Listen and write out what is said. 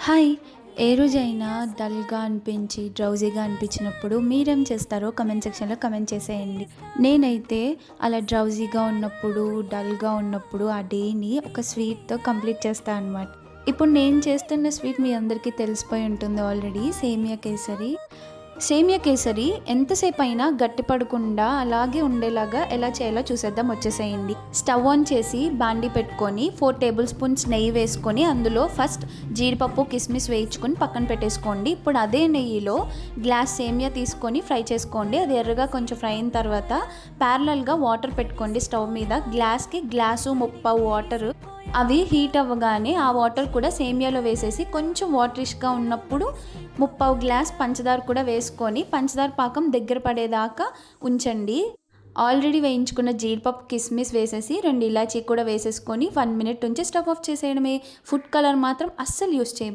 Hi! ఏ రోజైనా డల్‌గా అనిపించి, డ్రౌజీగా అనిపించినప్పుడు మీరేం చేస్తారో కామెంట్ సెక్షన్‌లో కామెంట్ చేసేయండి. నేనైతే అలా డ్రౌజీగా ఉన్నప్పుడు, డల్‌గా ఉన్నప్పుడు ఆ డేని ఒక స్వీట్‌తో కంప్లీట్ చేస్తా అనమాట. ఇప్పుడు నేను చేస్తున్న స్వీట్ మీ అందరికీ తెలిసిపోయి ఉంటుంది ఆల్రెడీ సేమియా కేసరి. సేమియా కేసరి ఎంతసేపయినా గట్టి పడకుండా అలాగే ఉండేలాగా ఎలా చేయాలో చూసేద్దాం వచ్చేసేయండి. స్టవ్ ఆన్ చేసి బాండీ పెట్టుకొని 4 టేబుల్ స్పూన్స్ నెయ్యి వేసుకొని అందులో ఫస్ట్ జీడిపప్పు, కిస్మిస్ వేయించుకొని పక్కన పెట్టేసుకోండి. ఇప్పుడు అదే నెయ్యిలో గ్లాస్ సేమియా తీసుకొని ఫ్రై చేసుకోండి. అది ఎర్రగా కొంచెం ఫ్రై అయిన తర్వాత ప్యారలల్‌గా వాటర్ పెట్టుకోండి స్టవ్ మీద. గ్లాస్‌కి గ్లాసు ముప్పావు వాటర్ అవి హీట్ అవ్వగానే ఆ వాటర్ కూడా సేమియాలో వేసేసి కొంచెం వాటరిష్‌గా ఉన్నప్పుడు ముప్పావు గ్లాస్ పంచదార కూడా వేసుకొని పంచదార పాకం దగ్గర పడేదాకా ఉంచండి. ఆల్రెడీ వేయించుకున్న జీడిపప్పు, కిస్మిస్ వేసేసి 2 ఇలాచీ కూడా వేసేసుకొని 1 మినిట్ ఉంచి స్టవ్ ఆఫ్ చేసేయడమే. ఫుడ్ కలర్ మాత్రం అస్సలు యూజ్ చేయము.